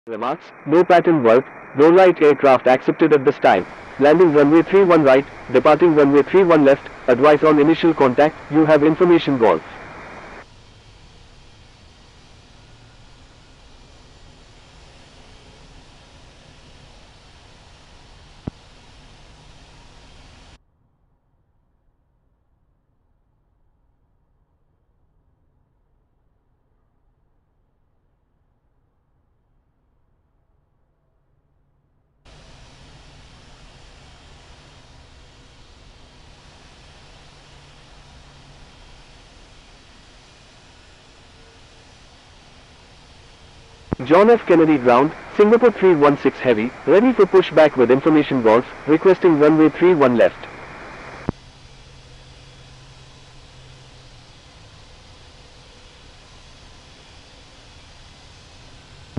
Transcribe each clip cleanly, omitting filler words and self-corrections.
Remarks, no pattern work, no right aircraft accepted at this time. Landing runway 31 right, departing runway 31 left, advice on initial contact, you have information golf. John F. Kennedy ground, Singapore 316 heavy, ready for pushback with information golf, requesting runway 31 left.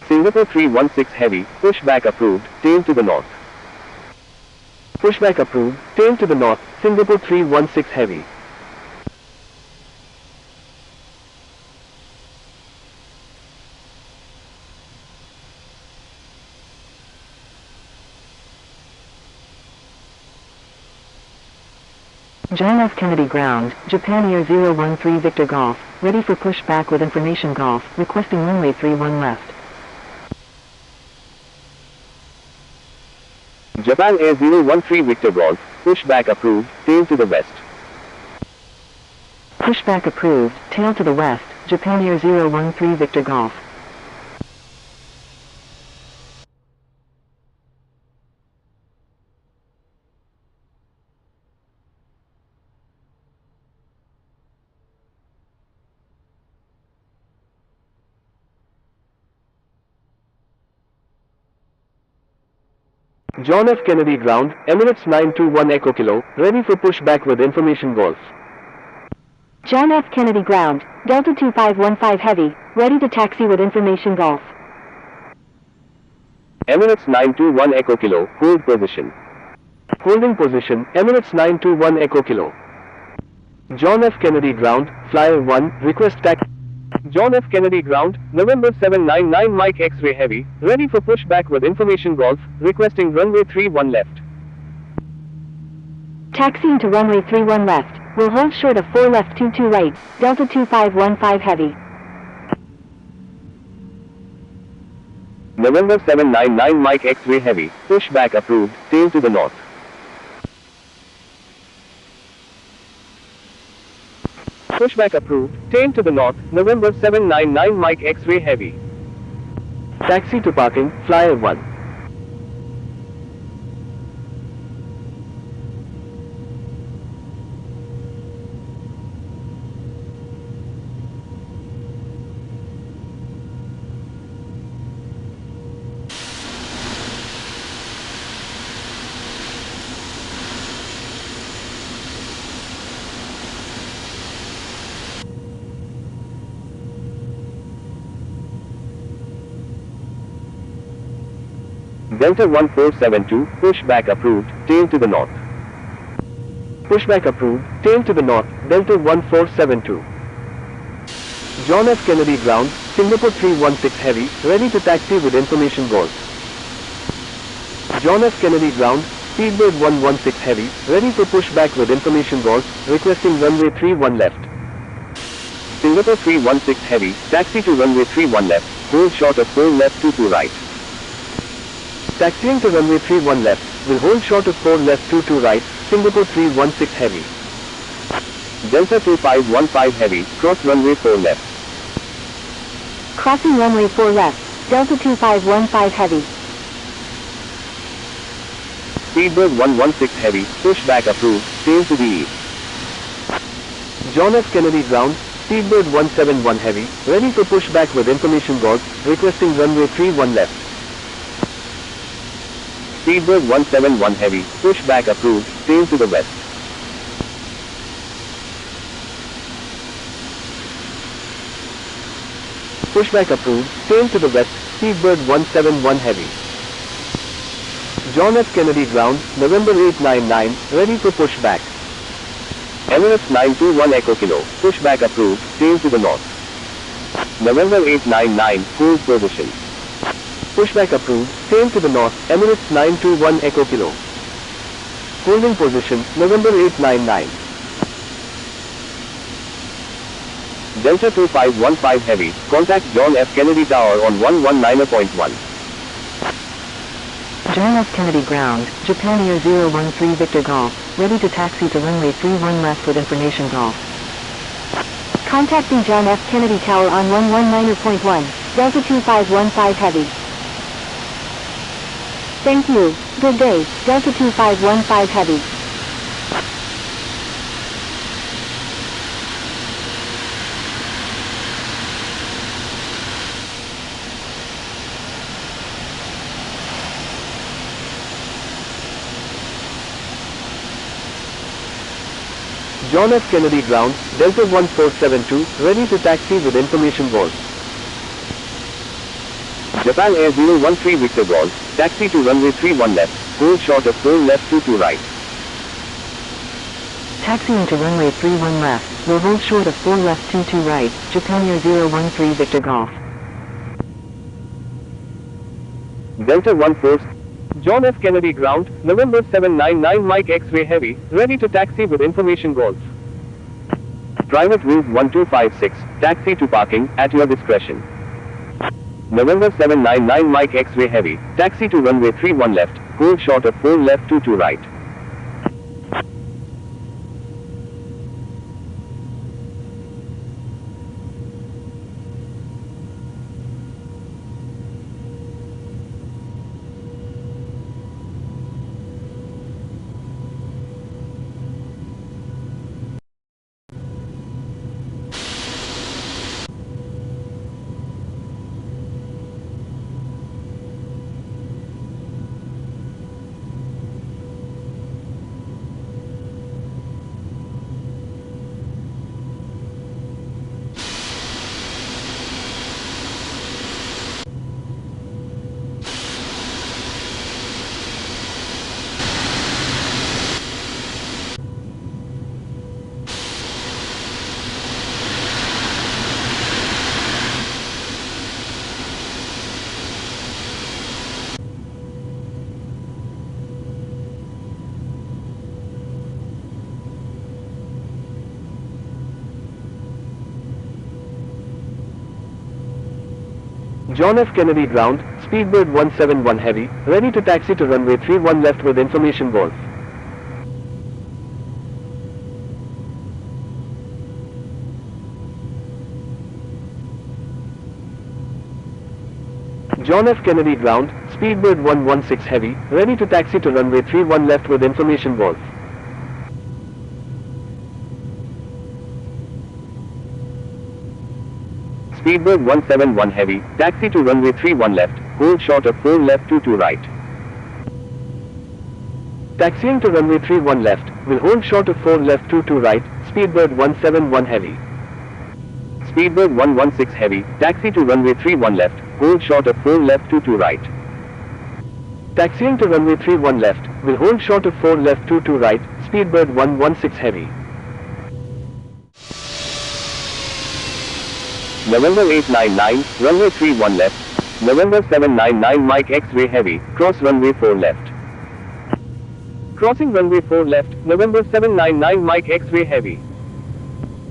Singapore 316 heavy, pushback approved, tail to the north. Pushback approved, tail to the north, Singapore 316 heavy. John F. Kennedy ground, Japan Air 013 Victor Golf, ready for pushback with information golf, requesting runway 31 left. Japan Air 013 Victor Golf, pushback approved, tail to the west. Pushback approved, tail to the west, Japan Air 013 Victor Golf. John F. Kennedy ground, Emirates 921 Echo Kilo, ready for pushback with information golf. John F. Kennedy ground, Delta 2515 heavy, ready to taxi with information golf. Emirates 921 Echo Kilo, hold position. Holding position, Emirates 921 Echo Kilo. John F. Kennedy ground, Flyer 1, request taxi. John F. Kennedy ground, November 799 MX X-ray heavy, ready for pushback with information golf, requesting runway 31 left. Taxiing to runway 31 left, will hold short of 4 left 22 right, Delta 2515 heavy. November 799 MX X-ray heavy, pushback approved, tail to the north. Pushback approved, tail to the north, November 799 MX X-ray heavy. Taxi to parking, Flyer 1. Delta 1472, pushback approved, tail to the north. Pushback approved, tail to the north, Delta 1472. John F. Kennedy ground, Singapore 316 heavy, ready to taxi with information golf. John F. Kennedy ground, Speedbird 116 heavy, ready for pushback with information golf, requesting runway 31 left. Singapore 316 heavy, taxi to runway 31 left, hold short of 4 left 22 right. Taxiing to runway 31 left, will hold short of 4 left 22 right, Singapore 316 heavy. Delta 2515 heavy, cross runway 4 left. Crossing runway 4 left, Delta 2515 heavy. Speedbird 116 heavy, pushback approved, tail to the east. John F. Kennedy ground, Speedbird 171 heavy, ready for pushback with information golf, requesting runway 31 left. Speedbird 171 heavy, pushback approved, tail to the west. Pushback approved, tail to the west, Speedbird 171 heavy. John F. Kennedy ground, November 899, ready for pushback. Emirates 921 Echo Kilo, pushback approved, tail to the north. November 899, hold position. Pushback approved, tail to the north, Emirates 921 Echo Kilo. Holding position, November 899. Delta 2515 Heavy, contact John F. Kennedy Tower on 119.1. John F. Kennedy ground, Japan Air 013 Victor Golf, ready to taxi to runway 31 left with information Golf. Contacting John F. Kennedy Tower on 119.1, Delta 2515 Heavy. Thank you, good day, Delta 2515 Heavy. John F. Kennedy ground, Delta 1472, ready to taxi with information Golf. Japan Air 013 Victor Golf, taxi to runway 31 left, hold short of 4 left 22 right. Taxiing to runway 31 left, will hold short of 4 left 22 right, Japan Air 013 Victor Golf. Delta 14, John F. Kennedy ground, November 799 Mike X-ray Heavy, ready to taxi with information Golf. Private route 1256, taxi to parking, at your discretion. November 799 Mike X-ray Heavy, taxi to runway 31 left, hold short of 4 left 22 right. John F. Kennedy ground, Speedbird 171 Heavy, ready to taxi to runway 31 left with information Golf. John F. Kennedy ground, Speedbird 116 Heavy, ready to taxi to runway 31 left with information Golf. Speedbird 171 Heavy, taxi to runway 31 left, hold short of 4 left 22 right. Taxiing to runway 31 left, will hold short of 4 left 22 right, Speedbird 171 Heavy. Speedbird 116 Heavy, taxi to runway 31 left, hold short of 4 left 22 right. Taxiing to runway 31 left, will hold short of 4 left 22 right, Speedbird 116 Heavy. November 899, runway 31 left, November 799 Mike X-ray Heavy, cross runway 4 left. Crossing runway 4 left, November 799 Mike X-ray Heavy.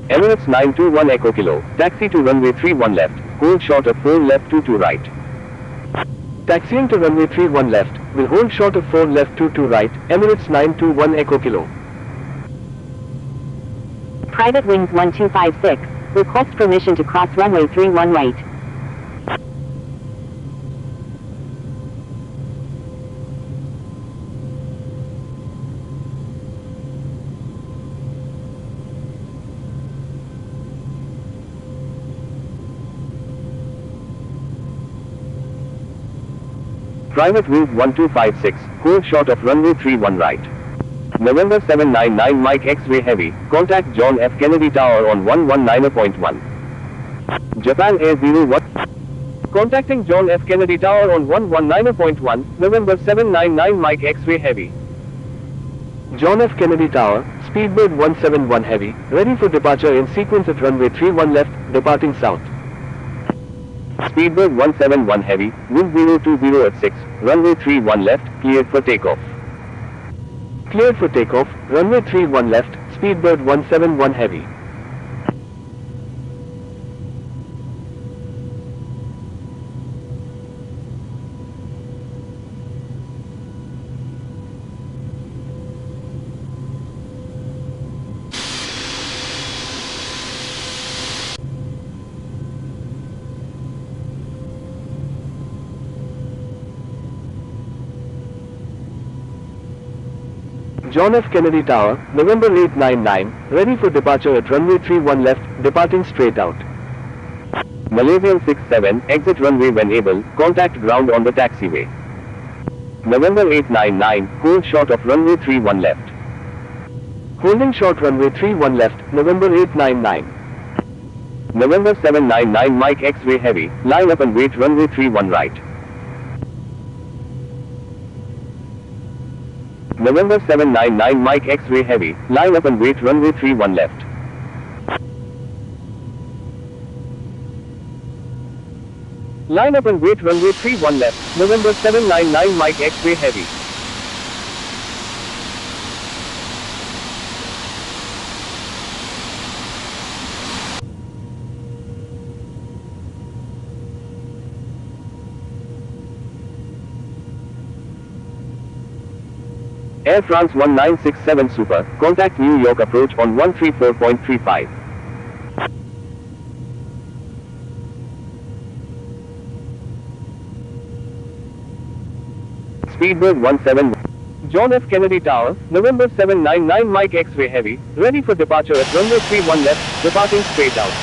Emirates 921 Echo Kilo, taxi to runway 31 left, hold short of 4 left 22 right. Taxiing to runway 31 left, will hold short of 4 left 22 right, Emirates 921 Echo Kilo. Private wings 1256, request permission to cross runway 31 right. Private route 1256, hold short of runway 31 right. November 799 Mike X-ray Heavy, contact John F. Kennedy Tower on 119.1. Japan Air 01. Contacting John F. Kennedy Tower on 119.1, November 799 Mike X-ray Heavy. John F. Kennedy Tower, Speedbird 171 Heavy, ready for departure in sequence at runway 31 left, departing south. Speedbird 171 Heavy, wind 020 at 6, runway 31 left, cleared for takeoff. Cleared for takeoff, runway 31 left, Speedbird 171 Heavy. John F. Kennedy Tower, November 899, ready for departure at runway 31 left, departing straight out. Malaysian 67, exit runway when able, contact ground on the taxiway. November 899, hold short of runway 31 left. Holding short runway 31 left, November 899. November 799 Mike X-ray heavy, line up and wait runway 31 right. November 799 Mike X-ray heavy, line up and wait runway 31 left. Line up and wait runway 31 left, November 799 Mike X-ray heavy. Air France 1967 Super, contact New York approach on 134.35. Speedbird 171. John F. Kennedy Tower, November 799 Mike X-ray heavy, ready for departure at runway 31 left, departing straight out.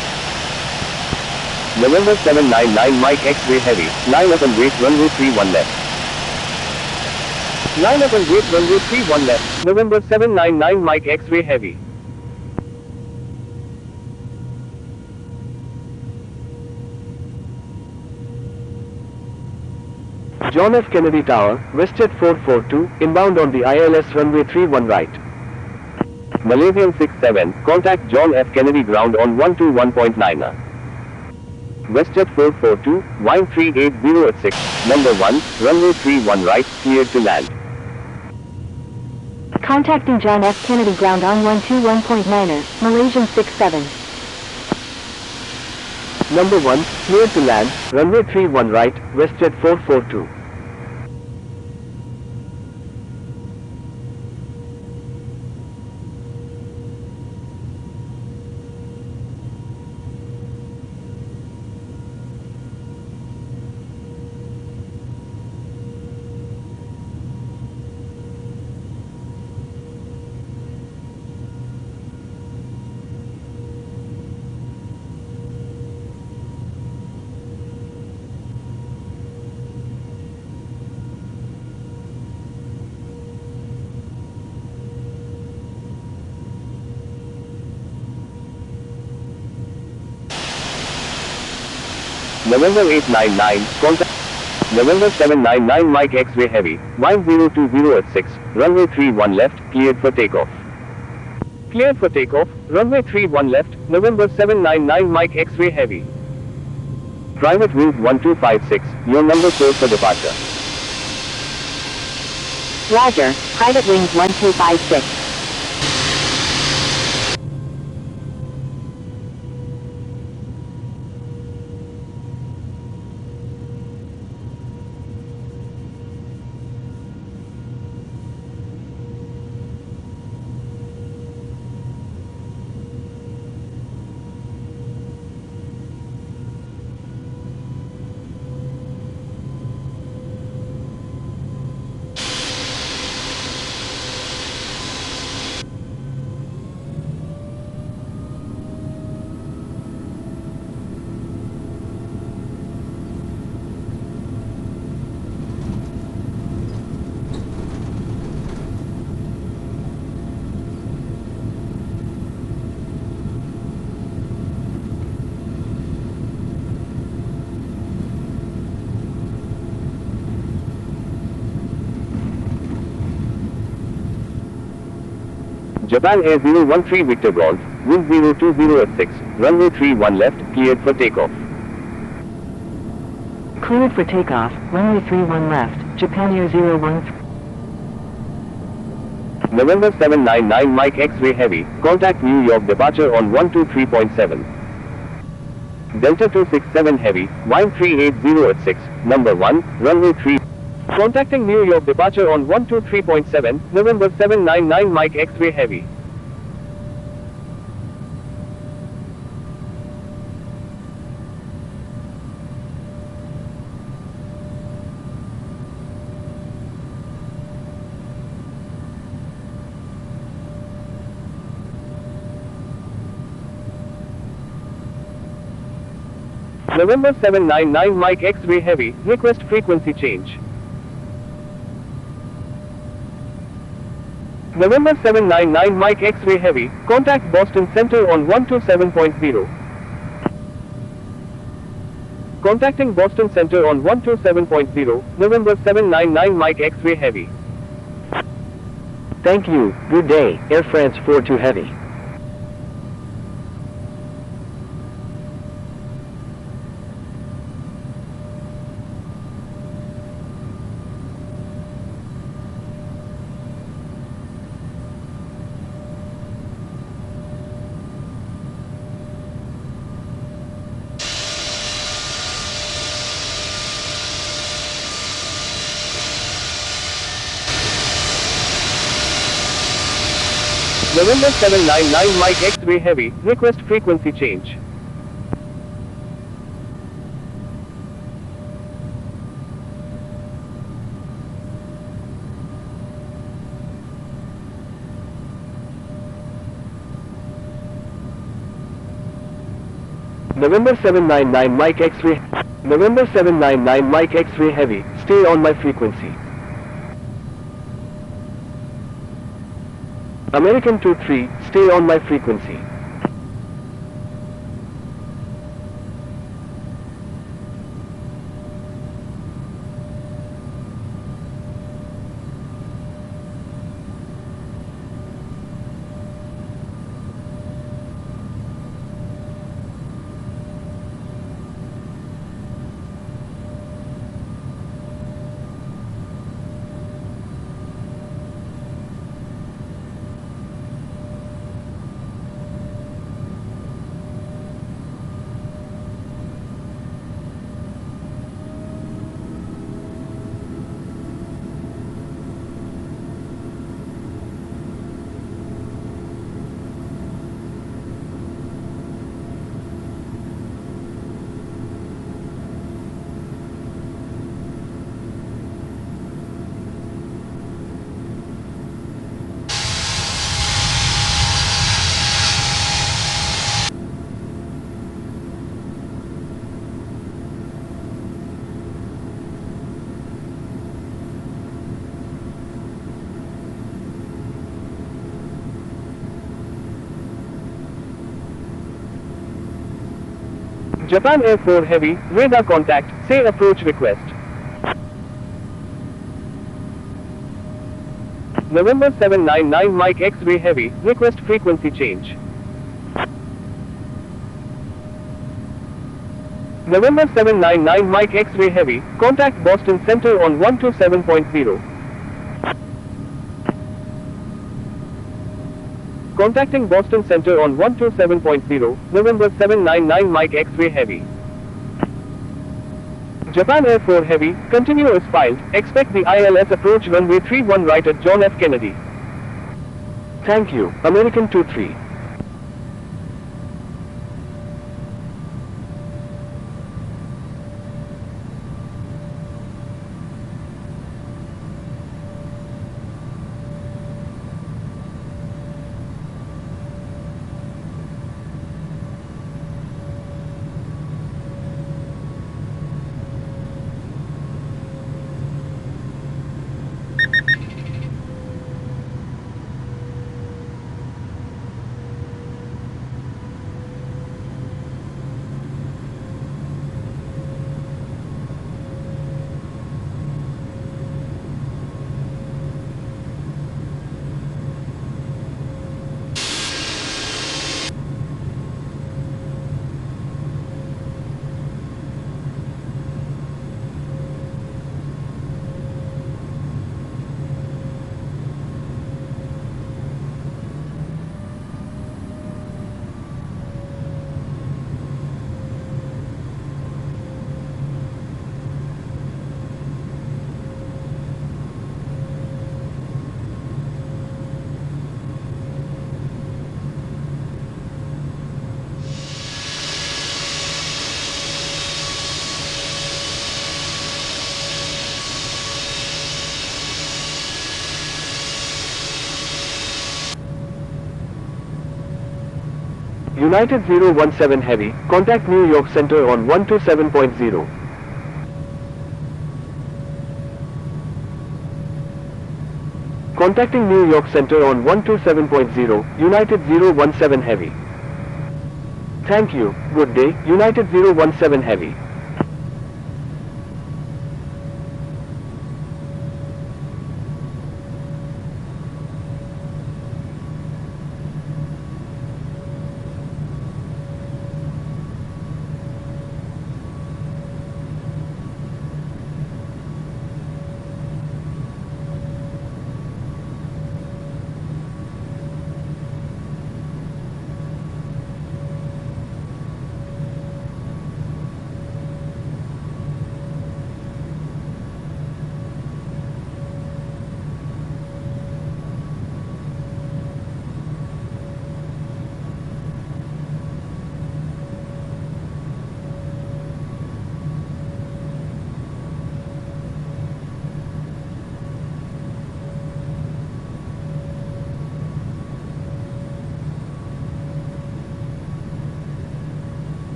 November 799 Mike X-ray heavy, line up and wait runway 31 left. Line up and wait runway 31 left, November 799 Mike X-ray heavy. John F. Kennedy Tower, WestJet 442, inbound on the ILS runway 31 right. Malaysian 67, contact John F. Kennedy ground on 121.9. WestJet 442, wind 380 at 6, number 1, runway 31 right, cleared to land. Contacting John F. Kennedy ground on 121.9er, Malaysian 67. Number 1, cleared to land, runway 31 right, WestJet 442. November 899, contact November 799 Mike X-ray heavy, wind 020 at 6, runway 31 left, cleared for takeoff. Cleared for takeoff, runway 31 left, November 799 Mike X-ray heavy. Private wind 1256, your number code for departure. Roger, private wings 1256. Japan Air 013 Victor Golf, wind 020 at 6, runway 31 left, cleared for takeoff. Cleared for takeoff, runway 31 left, Japan Air 013. November 799 Mike X-ray Heavy, contact New York departure on 123.7. Delta 267 Heavy, wind 380 at 6, number 1, runway 3. Contacting New York departure on 123.7, November 799 Mike X-ray Heavy. November 799 Mike X-ray Heavy, request frequency change. November 799 Mike X-ray Heavy, contact Boston Center on 127.0. Contacting Boston Center on 127.0, November 799 Mike X-ray Heavy. Thank you, good day, Air France 42 Heavy. November 799 Mike X-ray Heavy, request frequency change. November 799 Mike X-ray. November 799 Mike X-ray Heavy, stay on my frequency. American 23, stay on my frequency. Japan Air 4 Heavy, radar contact, say approach request. November 799 Mike X-ray Heavy, request frequency change. November 799 Mike X-ray Heavy, contact Boston Center on 127.0. Contacting Boston Center on 127.0, November 799 Mike X-ray Heavy. Japan Air 4 Heavy, continue as filed, expect the ILS approach runway 31 right at John F. Kennedy. Thank you, American 23. United 017 Heavy, contact New York Center on 127.0. Contacting New York Center on 127.0, United 017 Heavy. Thank you, good day, United 017 Heavy.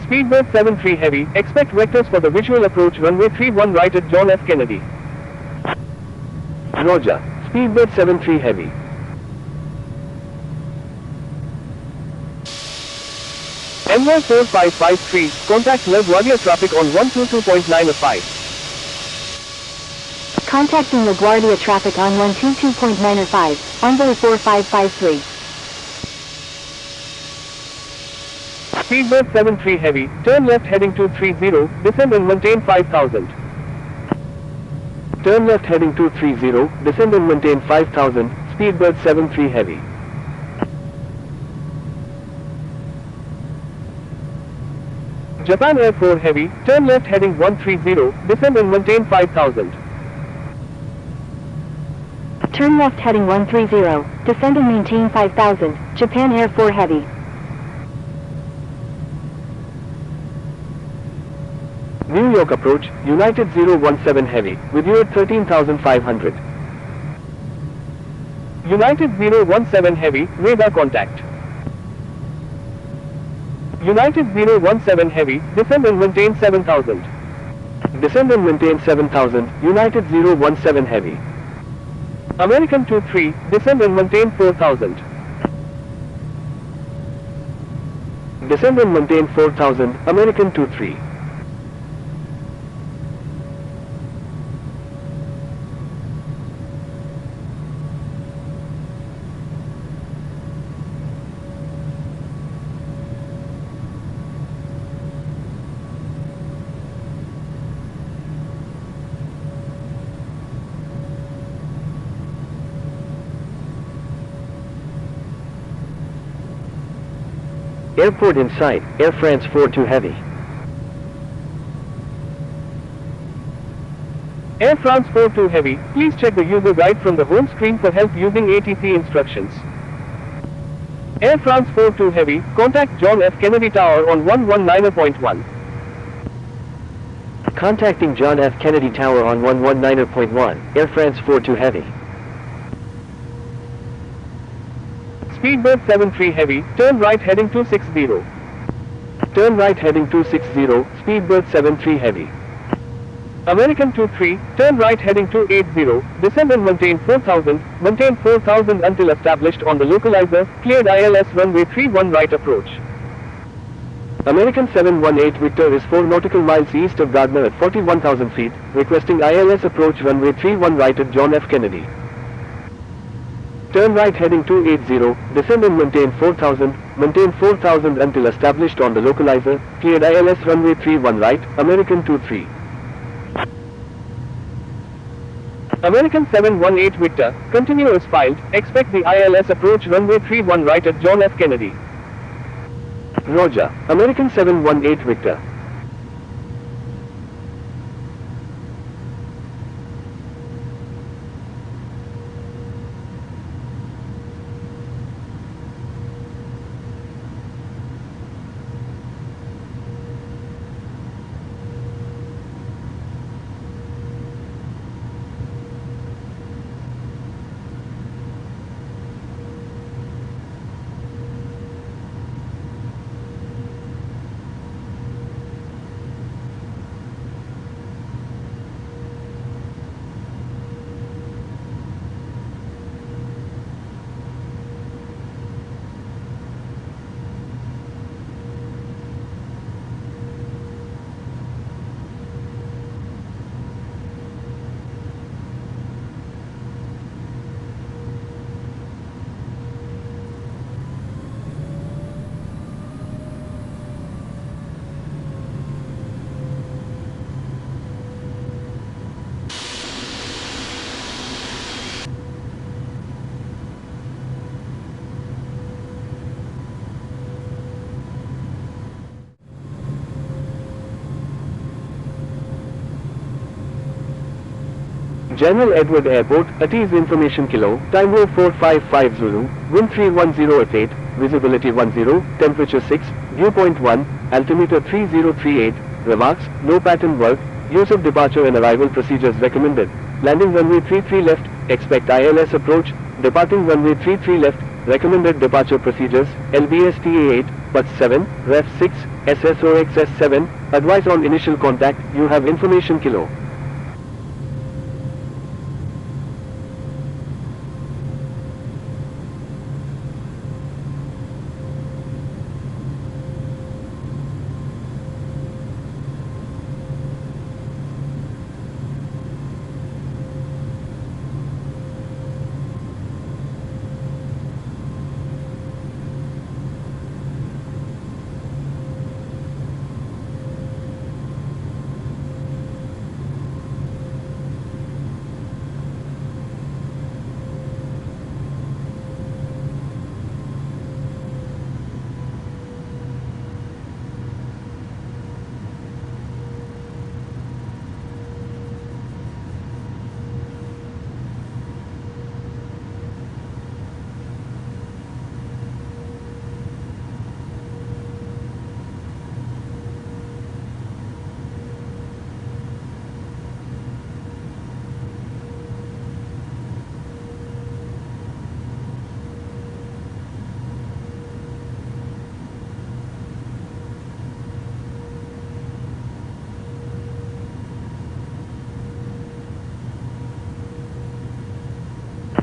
Speedbird 73 Heavy, expect vectors for the visual approach runway 31 right at John F. Kennedy. Roger, Speedbird 73 Heavy. Emirates 4553, contact LaGuardia traffic on 122.905. Contacting LaGuardia traffic on 122.905, Envoy 4553. Speedbird 73 Heavy, turn left heading 230, descend and maintain 5000. Turn left heading 230, descend and maintain 5000, Speedbird 73 Heavy. Japan Air 4 Heavy, turn left heading 130, descend and maintain 5000. Turn left heading 130, descend and maintain 5000, Japan Air 4 Heavy. New York approach, United 017 Heavy, with you at 13,500. United 017 Heavy, radar contact. United 017 Heavy, descend and maintain 7,000. Descend and maintain 7,000, United 017 Heavy. American 23, descend and maintain 4,000. Descend and maintain 4,000, American 23. Airport in sight, Air France 42 Heavy. Air France 42 Heavy, please check the user guide from the home screen for help using ATC instructions. Air France 42 Heavy, contact John F. Kennedy Tower on 119.1. Contacting John F. Kennedy Tower on 119.1, Air France 42 Heavy. Speedbird 73 Heavy, turn right heading 260. Turn right heading 260, Speedbird 73 Heavy. American 23, turn right heading 280, descend and maintain 4000 until established on the localizer, cleared ILS runway 31 right approach. American 718 Victor is 4 nautical miles east of Gardner at 41,000 feet, requesting ILS approach runway 31 right at John F. Kennedy. Turn right heading 280, descend and maintain 4000 until established on the localizer, cleared ILS runway 31 right, American 23. American 718 Victor, continue as filed, expect the ILS approach runway 31 right at John F. Kennedy. Roger, American 718 Victor. General Edward Airport, ATIS information kilo, time 0455 Zulu, wind 310 at 8, visibility 10, temperature 6, viewpoint 1, altimeter 3038, remarks, no pattern work, use of departure and arrival procedures recommended, landing runway 33 left, expect ILS approach, departing runway 33 left, recommended departure procedures, LBSTA 8, but 7, Ref 6, SSOXS 7, advice on initial contact, you have information kilo.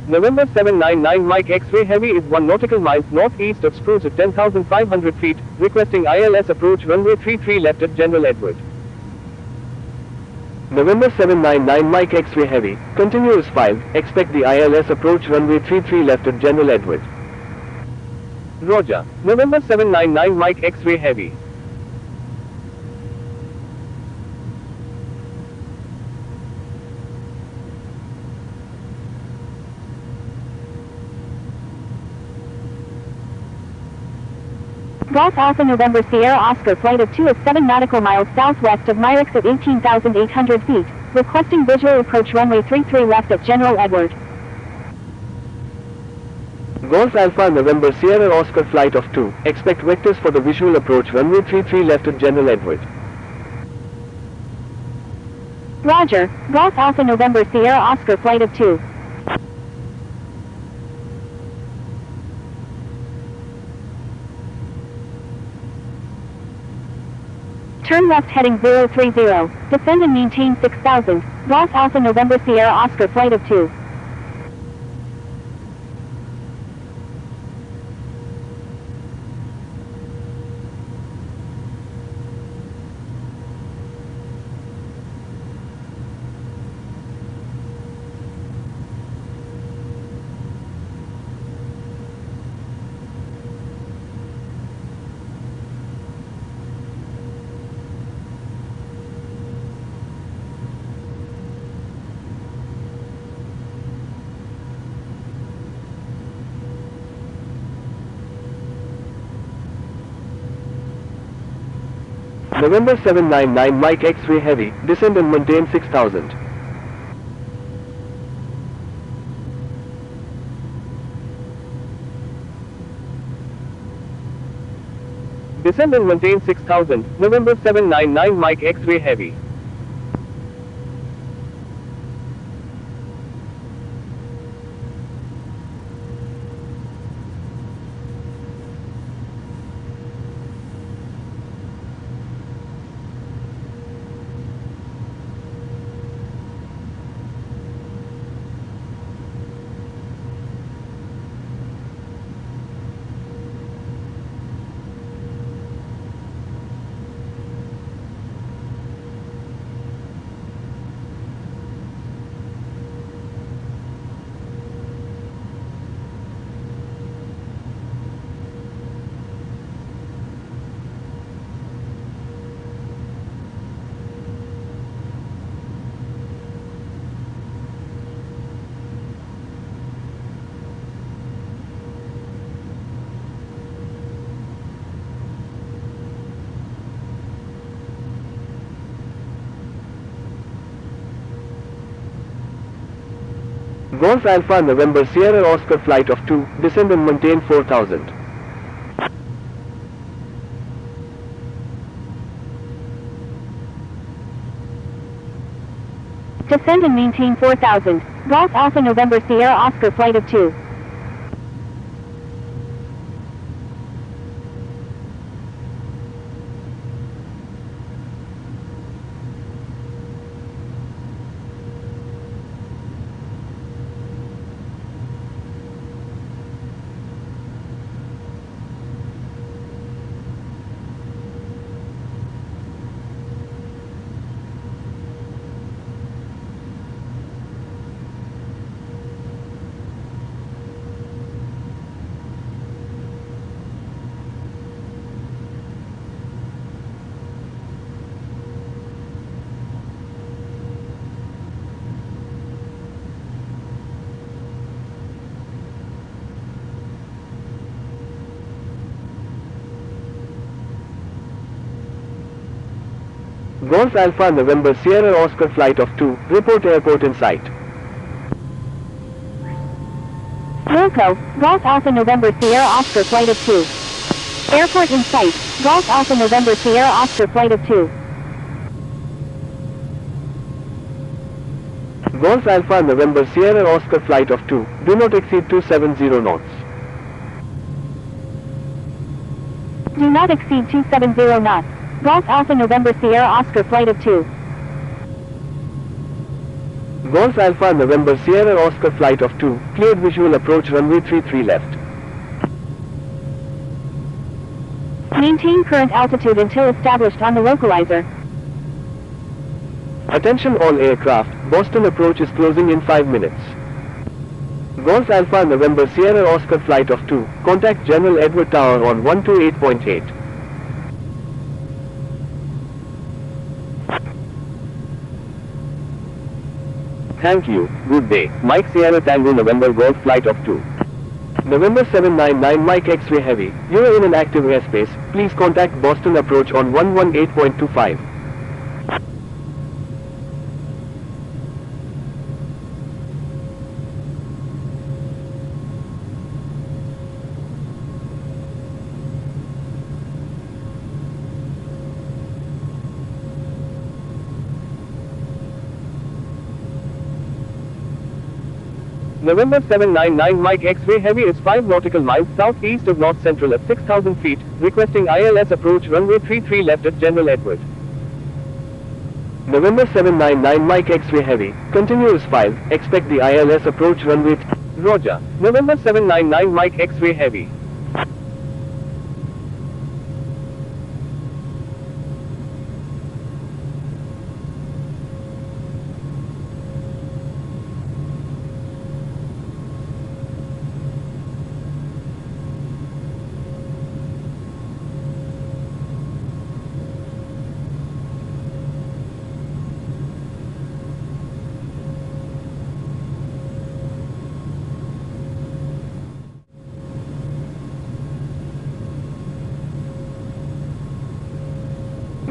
November 799 Mike X-ray Heavy is 1 nautical miles northeast of Spruce at 10,500 feet, requesting ILS approach runway 33 left at General Edward. November 799 Mike X-ray Heavy, continue as filed, expect the ILS approach runway 33 left at General Edward. Roger, November 799 Mike X-ray Heavy. Golf Alpha November Sierra Oscar flight of 2 is 7 nautical miles southwest of Myrick's at 18,800 feet, requesting visual approach runway 33 left at General Edward. Golf Alpha November Sierra Oscar flight of 2, expect vectors for the visual approach runway 33 left at General Edward. Roger, Golf Alpha November Sierra Oscar flight of 2. Turn left heading 030, descend and maintain 6000, Golf Alpha November Sierra Oscar flight of 2. November 799 Mike X-ray Heavy, descend and maintain 6000. Descend and maintain 6000, November 799 Mike X-ray Heavy. Golf Alpha November Sierra Oscar flight of 2, descend and maintain 4000. Descend and maintain 4000, Golf Alpha November Sierra Oscar flight of 2. Golf Alpha November Sierra Oscar flight of 2, report airport in sight. Wilco, Golf Alpha November Sierra Oscar flight of 2. Airport in sight, Golf Alpha November Sierra Oscar flight of 2. Golf Alpha November Sierra Oscar flight of 2, do not exceed 270 knots. Do not exceed 270 knots. Golf Alpha November Sierra Oscar flight of 2. Golf Alpha November Sierra Oscar flight of 2, cleared visual approach runway 33 left. Maintain current altitude until established on the localizer. Attention all aircraft, Boston approach is closing in 5 minutes. Golf Alpha November Sierra Oscar flight of 2, contact General Edward Tower on 128.8. Thank you, good day. Mike Sierra Tango November Golf flight of 2. November 799 Mike X-ray Heavy, you are in an active airspace, please contact Boston approach on 118.25. November 799 Mike X-ray Heavy is 5 nautical miles southeast of North Central at 6,000 feet, requesting ILS approach runway 33 left at General Edward. November 799 Mike X-ray Heavy, continuous 5, expect the ILS approach runway. Roger. November 799 Mike X-ray Heavy.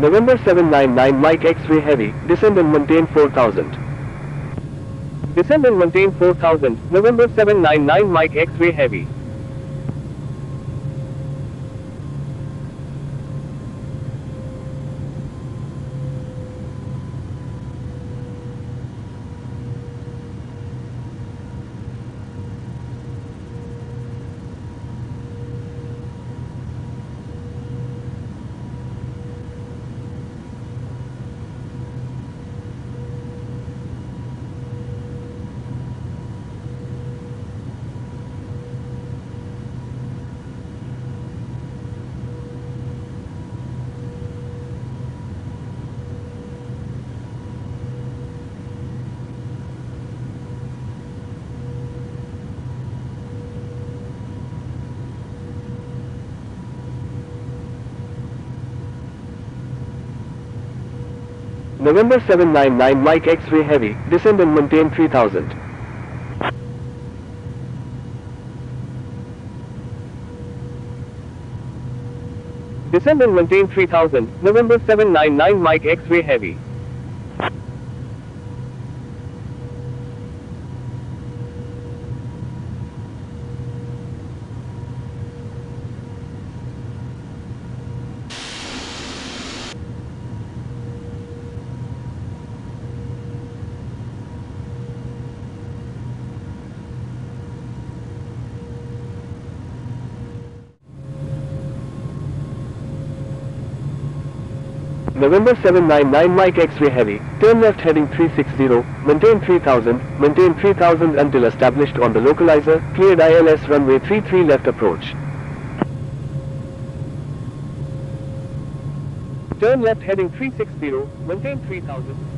November 799 Mike X-ray Heavy, descend and maintain 4000. Descend and maintain 4000, November 799 Mike X-ray Heavy. November 799 Mike X-ray Heavy, descend and maintain 3000. Descend and maintain 3000, November 799 Mike X-ray Heavy. November 799 Mike X-ray Heavy, turn left heading 360, maintain 3000 until established on the localizer, cleared ILS runway 33 left approach. Turn left heading 360, maintain 3000.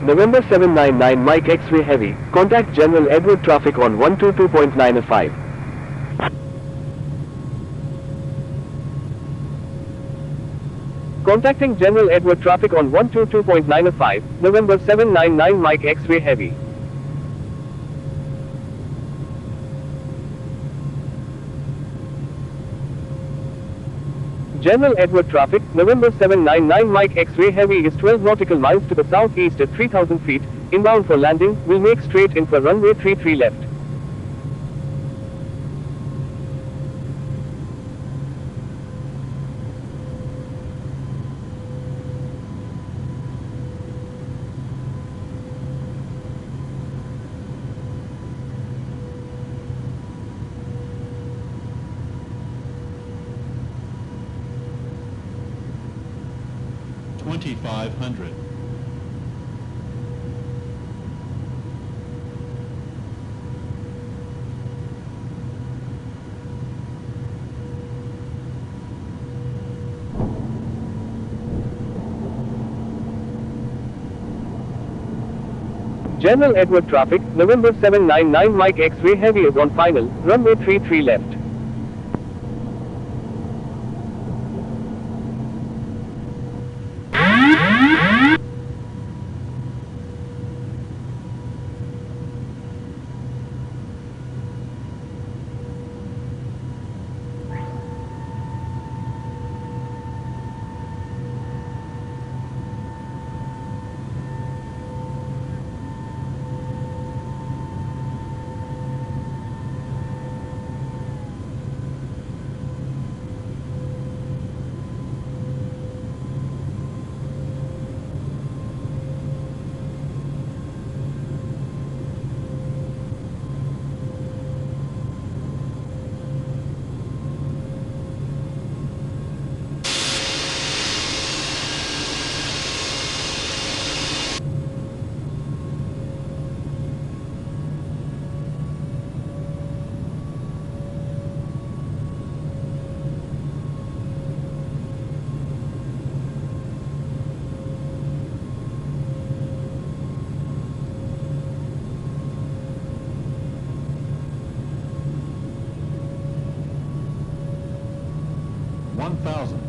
November 799 Mike X-ray Heavy, contact General Edward traffic on 122.905. Contacting General Edward traffic on 122.905, November 799 Mike X-ray Heavy. General Edward traffic, November 799 Mike X-ray Heavy is 12 nautical miles to the southeast at 3000 feet, inbound for landing, will make straight in for runway 33 left. $2,500. General Edward traffic, November 799 Mike X-ray Heavy is on final, runway 33 left. 1,000.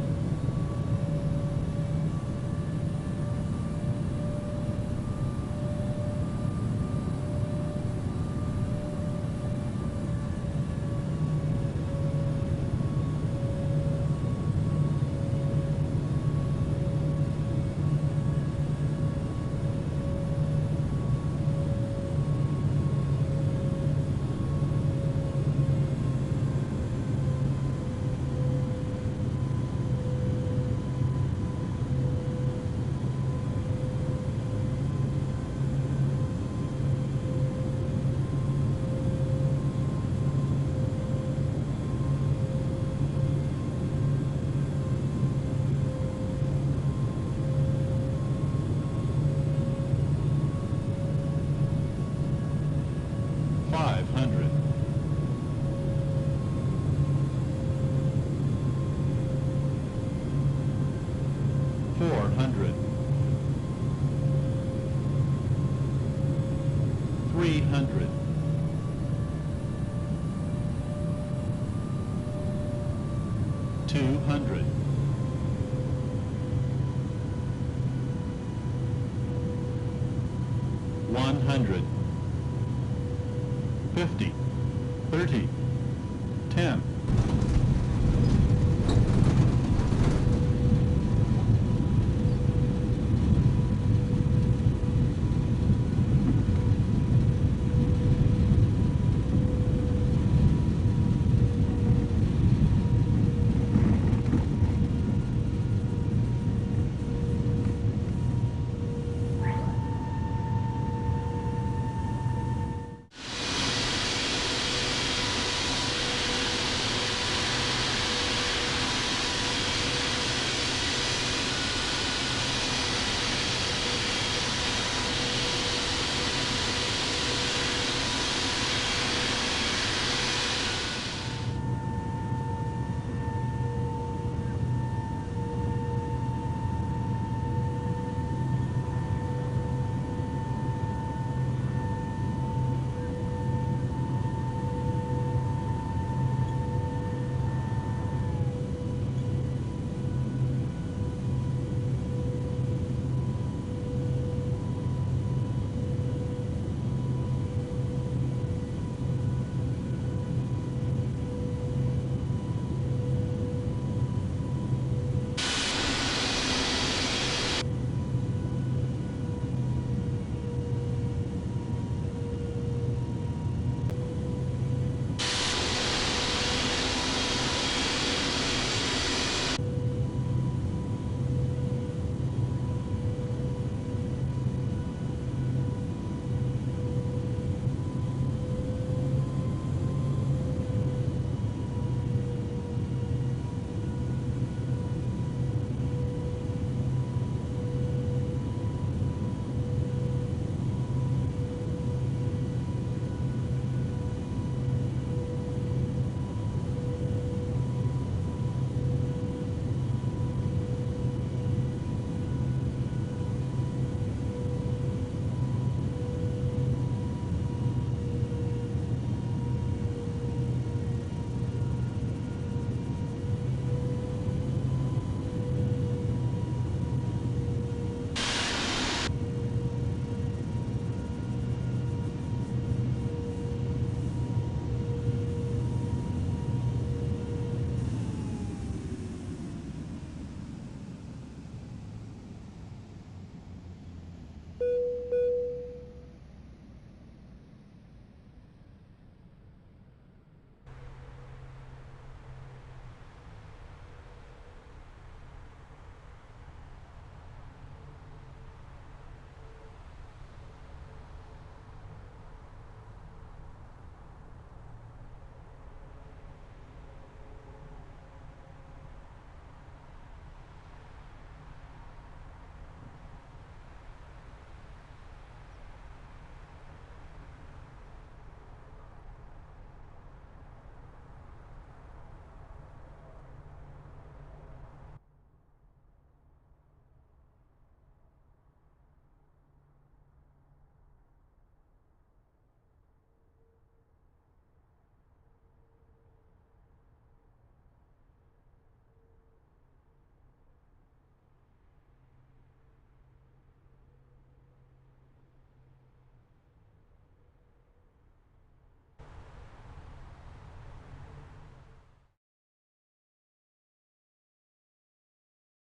500. 400. 300. 200.